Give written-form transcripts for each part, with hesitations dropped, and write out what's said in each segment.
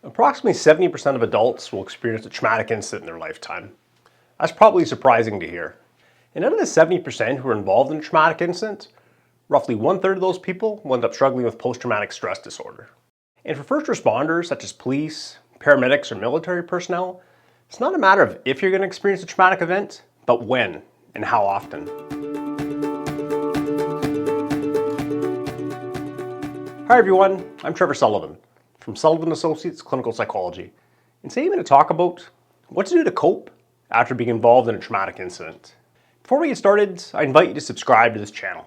Approximately 70% of adults will experience a traumatic incident in their lifetime. That's probably surprising to hear. And out of the 70% who are involved in a traumatic incident, roughly 1/3 of those people will end up struggling with post-traumatic stress disorder. And for first responders, such as police, paramedics, or military personnel, it's not a matter of if you're going to experience a traumatic event, but when and how often. Hi everyone, I'm Trevor Sullivan from Sullivan Associates Clinical Psychology. And today I'm going to talk about what to do to cope after being involved in a traumatic incident. Before we get started, I invite you to subscribe to this channel.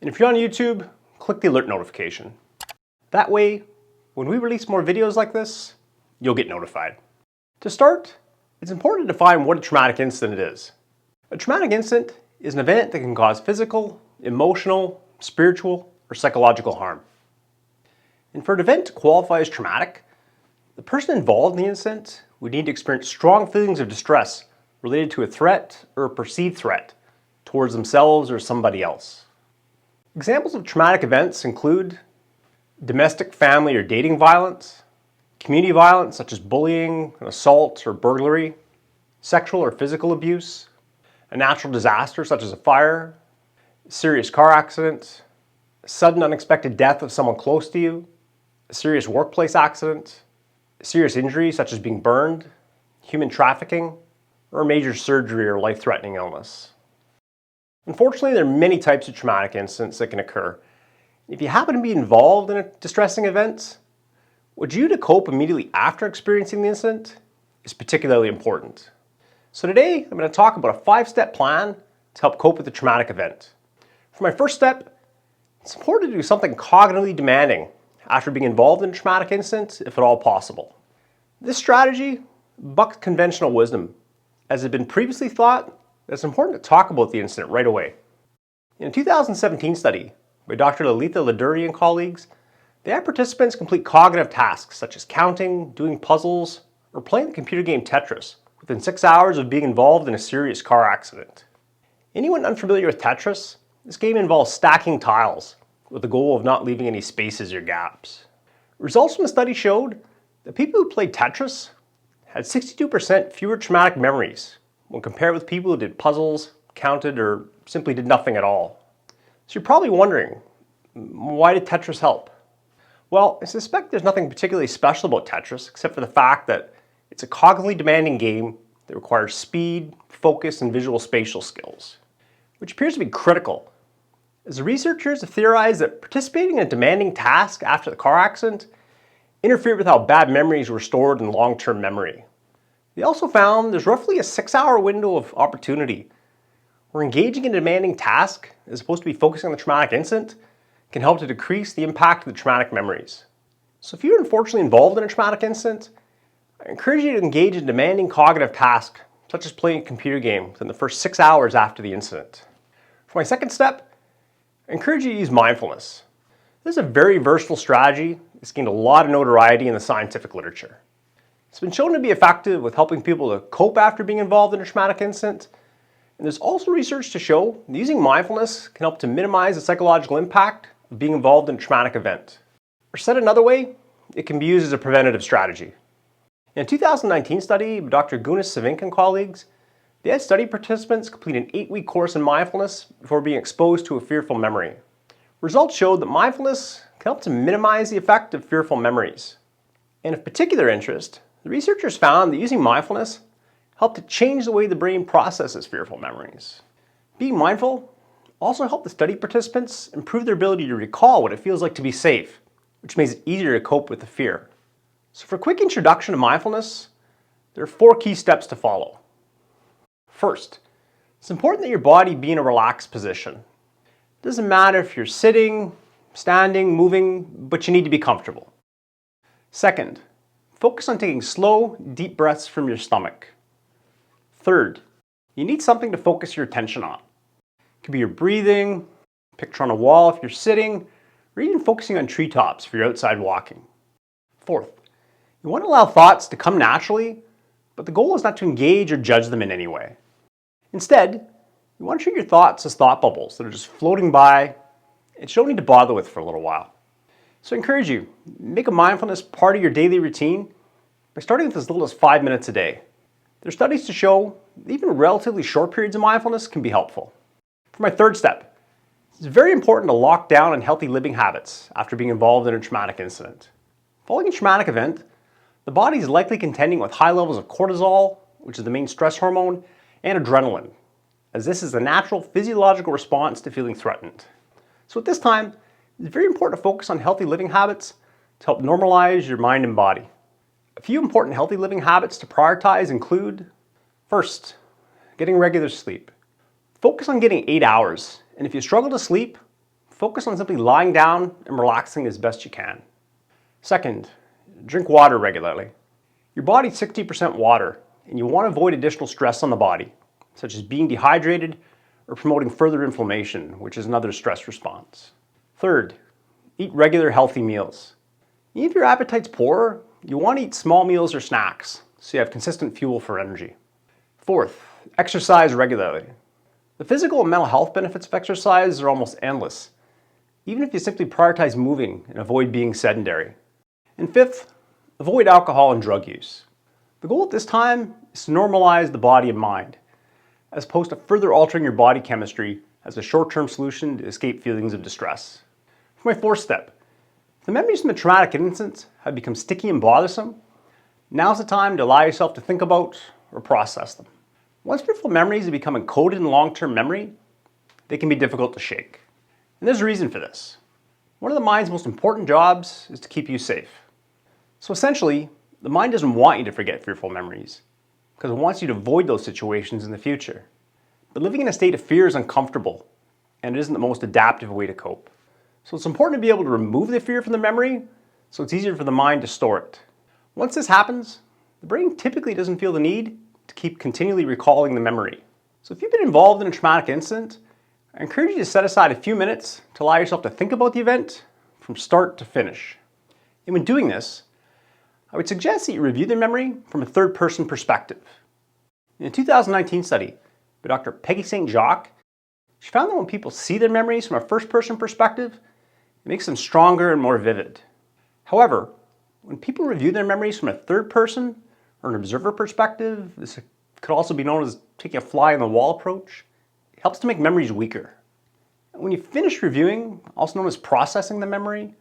And if you're on YouTube, click the alert notification. That way, when we release more videos like this, you'll get notified. To start, it's important to define what a traumatic incident is. A traumatic incident is an event that can cause physical, emotional, spiritual, or psychological harm. And for an event to qualify as traumatic, the person involved in the incident would need to experience strong feelings of distress related to a threat or a perceived threat towards themselves or somebody else. Examples of traumatic events include domestic, family, or dating violence, community violence such as bullying, assault, or burglary, sexual or physical abuse, a natural disaster such as a fire, a serious car accident, a sudden unexpected death of someone close to you, a serious workplace accident, a serious injury such as being burned, human trafficking, or a major surgery or life-threatening illness. Unfortunately, there are many types of traumatic incidents that can occur. If you happen to be involved in a distressing event, what you do to cope immediately after experiencing the incident is particularly important. So today, I'm going to talk about a 5-step plan to help cope with a traumatic event. For my first step, it's important to do something cognitively demanding after being involved in a traumatic incident, if at all possible. This strategy bucks conventional wisdom, as it had been previously thought that it's important to talk about the incident right away. In a 2017 study by Dr. Lalitha Laduri and colleagues, they had participants complete cognitive tasks such as counting, doing puzzles, or playing the computer game Tetris within 6 hours of being involved in a serious car accident. Anyone unfamiliar with Tetris, this game involves stacking tiles with the goal of not leaving any spaces or gaps. Results from the study showed that people who played Tetris had 62% fewer traumatic memories when compared with people who did puzzles, counted, or simply did nothing at all. So you're probably wondering, why did Tetris help? Well, I suspect there's nothing particularly special about Tetris except for the fact that it's a cognitively demanding game that requires speed, focus, and visual spatial skills, which appears to be critical, as the researchers have theorized that participating in a demanding task after the car accident interfered with how bad memories were stored in long-term memory. They also found there's roughly a 6-hour window of opportunity where engaging in a demanding task, as opposed to be focusing on the traumatic incident, can help to decrease the impact of the traumatic memories. So if you're unfortunately involved in a traumatic incident, I encourage you to engage in a demanding cognitive task, such as playing a computer game within the first 6 hours after the incident. For my second step, I encourage you to use mindfulness. This is a very versatile strategy that's gained a lot of notoriety in the scientific literature. It's been shown to be effective with helping people to cope after being involved in a traumatic incident, and there's also research to show that using mindfulness can help to minimize the psychological impact of being involved in a traumatic event. Or said another way, it can be used as a preventative strategy. In a 2019 study by Dr. Gunas Savink and colleagues, they had study participants complete an 8-week course in mindfulness before being exposed to a fearful memory. Results showed that mindfulness can help to minimize the effect of fearful memories. And of particular interest, the researchers found that using mindfulness helped to change the way the brain processes fearful memories. Being mindful also helped the study participants improve their ability to recall what it feels like to be safe, which makes it easier to cope with the fear. So for a quick introduction to mindfulness, there are 4 key steps to follow. First, it's important that your body be in a relaxed position. It doesn't matter if you're sitting, standing, moving, but you need to be comfortable. Second, focus on taking slow, deep breaths from your stomach. Third, you need something to focus your attention on. It could be your breathing, a picture on a wall if you're sitting, or even focusing on treetops if you're outside walking. Fourth, you want to allow thoughts to come naturally, but the goal is not to engage or judge them in any way. Instead, you want to treat your thoughts as thought bubbles that are just floating by and you don't need to bother with for a little while. So I encourage you, make a mindfulness part of your daily routine by starting with as little as 5 minutes a day. There are studies to show that even relatively short periods of mindfulness can be helpful. For my third step, it's very important to lock down on healthy living habits after being involved in a traumatic incident. Following a traumatic event, the body is likely contending with high levels of cortisol, which is the main stress hormone, and adrenaline, as this is a natural physiological response to feeling threatened. So at this time, it's very important to focus on healthy living habits to help normalize your mind and body. A few important healthy living habits to prioritize include, first, getting regular sleep. Focus on getting 8 hours, and if you struggle to sleep, focus on simply lying down and relaxing as best you can. Second, drink water regularly. Your body's 60% water, and you want to avoid additional stress on the body, such as being dehydrated or promoting further inflammation, which is another stress response. Third, eat regular healthy meals. Even if your appetite's poor, you want to eat small meals or snacks so you have consistent fuel for energy. Fourth, exercise regularly. The physical and mental health benefits of exercise are almost endless, even if you simply prioritize moving and avoid being sedentary. And fifth, avoid alcohol and drug use. The goal at this time is to normalize the body and mind, as opposed to further altering your body chemistry as a short-term solution to escape feelings of distress. For my fourth step, if the memories from the traumatic incident have become sticky and bothersome, now's the time to allow yourself to think about or process them. Once fearful memories have become encoded in long-term memory, they can be difficult to shake. And there's a reason for this. One of the mind's most important jobs is to keep you safe. So essentially, the mind doesn't want you to forget fearful memories, because it wants you to avoid those situations in the future. But living in a state of fear is uncomfortable, and it isn't the most adaptive way to cope. So it's important to be able to remove the fear from the memory, so it's easier for the mind to store it. Once this happens, the brain typically doesn't feel the need to keep continually recalling the memory. So if you've been involved in a traumatic incident, I encourage you to set aside a few minutes to allow yourself to think about the event from start to finish. And when doing this, I would suggest that you review the memory from a third-person perspective. In a 2019 study by Dr. Peggy St. Jacques, she found that when people see their memories from a first-person perspective, it makes them stronger and more vivid. However, when people review their memories from a third person or an observer perspective, this could also be known as taking a fly-on-the-wall approach, it helps to make memories weaker. And when you finish reviewing, also known as processing the memory,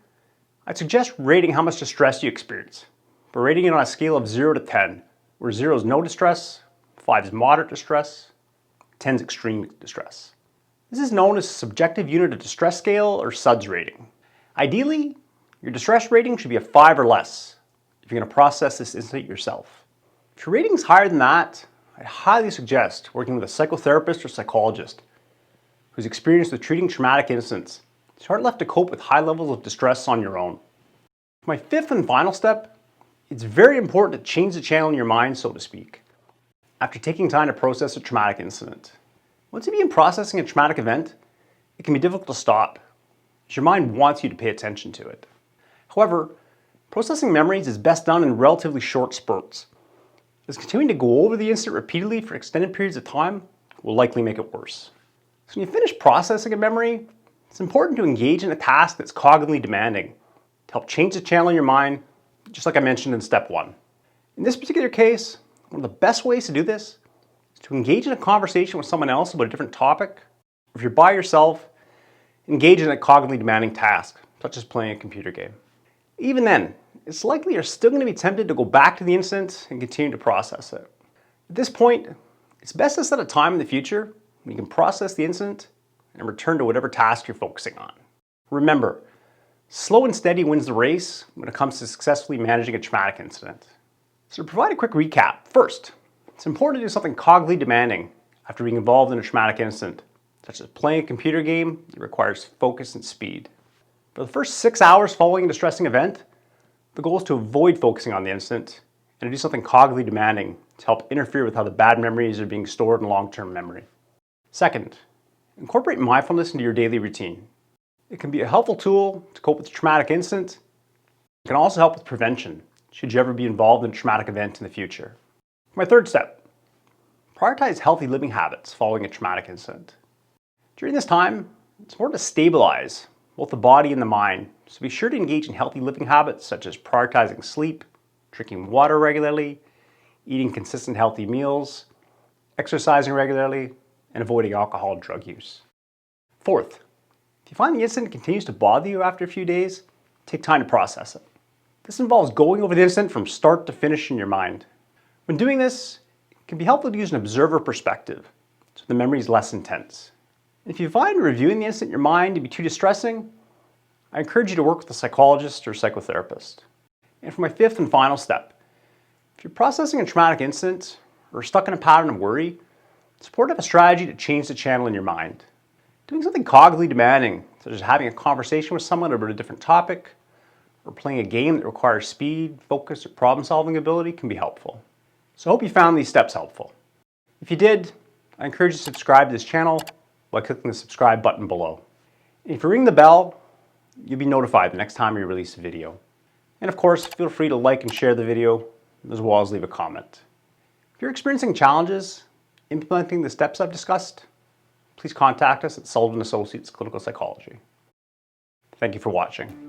I'd suggest rating how much distress you experience, but rating it on a scale of 0 to 10, where 0 is no distress, 5 is moderate distress, 10 is extreme distress. This is known as Subjective Unit of Distress Scale, or SUDS rating. Ideally, your distress rating should be a 5 or less if you're going to process this incident yourself. If your rating is higher than that, I highly suggest working with a psychotherapist or psychologist who's experienced with treating traumatic incidents, so you aren't left to cope with high levels of distress on your own. For my fifth and final step, it's very important to change the channel in your mind, so to speak, after taking time to process a traumatic incident. Once you begin processing a traumatic event, it can be difficult to stop, as your mind wants you to pay attention to it. However, processing memories is best done in relatively short spurts, as continuing to go over the incident repeatedly for extended periods of time will likely make it worse. So when you finish processing a memory, it's important to engage in a task that's cognitively demanding to help change the channel in your mind, just like I mentioned in step 1. In this particular case, one of the best ways to do this is to engage in a conversation with someone else about a different topic, or if you're by yourself, engage in a cognitively demanding task, such as playing a computer game. Even then, it's likely you're still going to be tempted to go back to the incident and continue to process it. At this point, it's best to set a time in the future when you can process the incident and return to whatever task you're focusing on. Remember, slow and steady wins the race when it comes to successfully managing a traumatic incident. So to provide a quick recap, first, it's important to do something cognitively demanding after being involved in a traumatic incident, such as playing a computer game that requires focus and speed. For the first 6 hours following a distressing event, the goal is to avoid focusing on the incident and to do something cognitively demanding to help interfere with how the bad memories are being stored in long-term memory. Second, incorporate mindfulness into your daily routine. It can be a helpful tool to cope with a traumatic incident. It can also help with prevention, should you ever be involved in a traumatic event in the future. My third step, prioritize healthy living habits following a traumatic incident. During this time, it's important to stabilize both the body and the mind so be sure to engage in healthy living habits such as prioritizing sleep, drinking water regularly, eating consistent healthy meals, exercising regularly, and avoiding alcohol and drug use. Fourth, if you find the incident continues to bother you after a few days, take time to process it. This involves going over the incident from start to finish in your mind. When doing this, it can be helpful to use an observer perspective, so the memory is less intense. If you find reviewing the incident in your mind to be too distressing, I encourage you to work with a psychologist or psychotherapist. And for my fifth and final step, if you're processing a traumatic incident or stuck in a pattern of worry, it's important to have a strategy to change the channel in your mind. Doing something cognitively demanding, such as having a conversation with someone about a different topic, or playing a game that requires speed, focus, or problem-solving ability can be helpful. So I hope you found these steps helpful. If you did, I encourage you to subscribe to this channel by clicking the subscribe button below. And if you ring the bell, you'll be notified the next time we release a video. And of course, feel free to like and share the video, as well as leave a comment. If you're experiencing challenges implementing the steps I've discussed, please contact us at Sullivan Associates Clinical Psychology. Thank you for watching.